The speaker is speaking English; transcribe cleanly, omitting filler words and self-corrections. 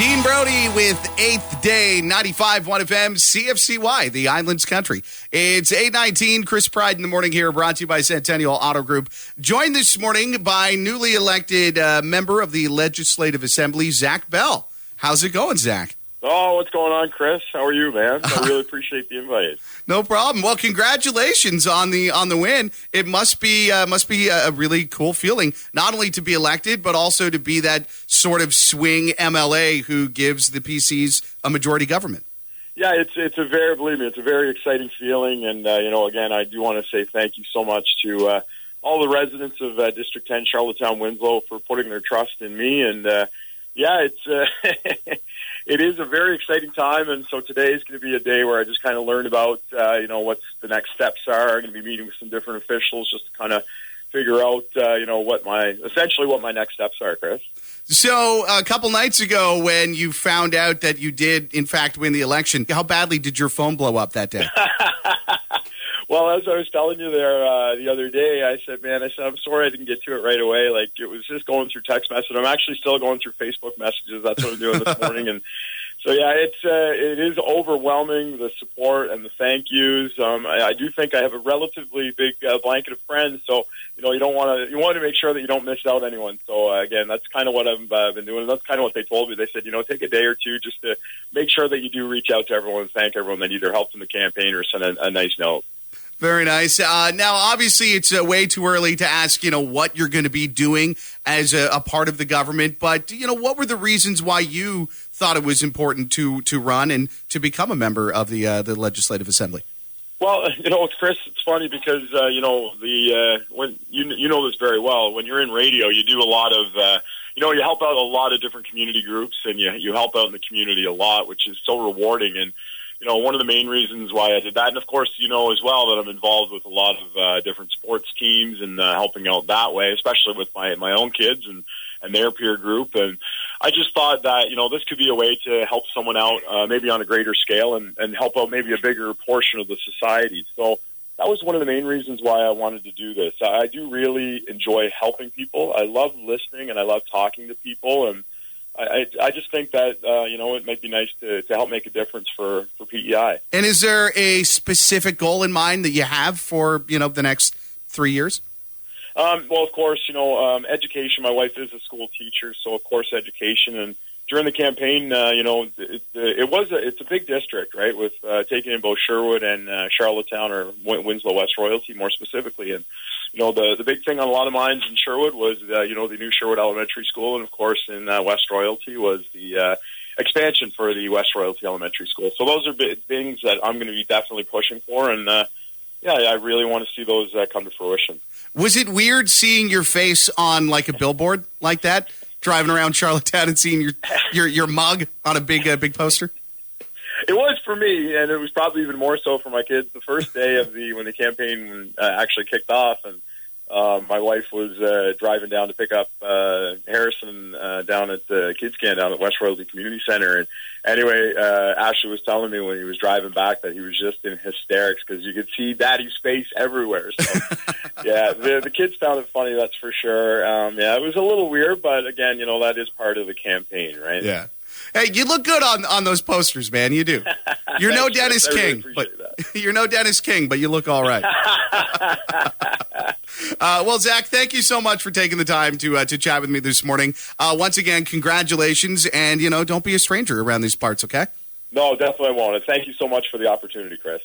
Dean Brody with 8th Day, 95.1 FM, CFCY, the Islands Country. It's 8:19, Chris Pride in the morning here, brought to you by Centennial Auto Group. Joined this morning by newly elected member of the Legislative Assembly, Zack Bell. How's it going, Zack? Oh, what's going on, Chris? How are you, man? I really appreciate the invite. No problem. Well, congratulations on the win. It must be a really cool feeling, not only to be elected, but also to be that sort of swing MLA who gives the PCs a majority government. Yeah, believe me, it's a very exciting feeling. And, again, I do want to say thank you so much to all the residents of District 10, Charlottetown, Winslow, for putting their trust in me. And, it is a very exciting time, and so today is going to be a day where I just kind of learn about, what the next steps are. I'm going to be meeting with some different officials just to kind of figure out, what my next steps are, Chris. So a couple nights ago when you found out that you did, in fact, win the election, how badly did your phone blow up that day? Well, as I was telling you there the other day, I said, I'm sorry I didn't get to it right away. Like, it was just going through text message. I'm actually still going through Facebook messages. That's what I'm doing this morning. And so, yeah, it is overwhelming, the support and the thank yous. I do think I have a relatively big blanket of friends. So, you want to make sure that you don't miss out anyone. So, again, that's kind of what I've been doing. That's kind of what they told me. They said, take a day or two just to make sure that you do reach out to everyone and thank everyone that either helped in the campaign or sent a nice note. Very nice. Now, obviously, it's way too early to ask, what you're going to be doing as a part of the government. But, what were the reasons why you thought it was important to run and to become a member of the Legislative Assembly? Well, Chris, it's funny because, when you know this very well, when you're in radio, you do a lot of, you help out a lot of different community groups, and you help out in the community a lot, which is so rewarding. And one of the main reasons why I did that, and of course, as well that I'm involved with a lot of different sports teams and helping out that way, especially with my own kids and their peer group. And I just thought that, this could be a way to help someone out maybe on a greater scale and help out maybe a bigger portion of the society. So that was one of the main reasons why I wanted to do this. I do really enjoy helping people. I love listening and I love talking to people, and I just think that, it might be nice to help make a difference for PEI. And is there a specific goal in mind that you have for, the next 3 years? Well, of course, education. My wife is a school teacher, so of course education. And during the campaign, it's a big district, right, with taking in both Sherwood and Charlottetown, or Winslow West Royalty more specifically. And the big thing on a lot of minds in Sherwood was, the new Sherwood Elementary School. And, of course, in West Royalty was the expansion for the West Royalty Elementary School. So those are big things that I'm going to be definitely pushing for. And, I really want to see those come to fruition. Was it weird seeing your face on, like, a billboard like that, driving around Charlottetown and seeing your mug on a big poster? It was for me, and it was probably even more so for my kids. The first day of when the campaign actually kicked off, and my wife was driving down to pick up Harrison down at the kids camp down at West Royalty Community Center. And anyway, Ashley was telling me when he was driving back that he was just in hysterics because you could see Daddy's face everywhere. So, yeah, the kids found it funny, that's for sure. It was a little weird, but again, that is part of the campaign, right? Yeah. Hey, you look good on those posters, man. You do. You're no Dennis King, but you're no Dennis King, but you look all right. Well, Zack, thank you so much for taking the time to chat with me this morning. Once again, congratulations, and don't be a stranger around these parts, okay? No, definitely won't. And thank you so much for the opportunity, Chris.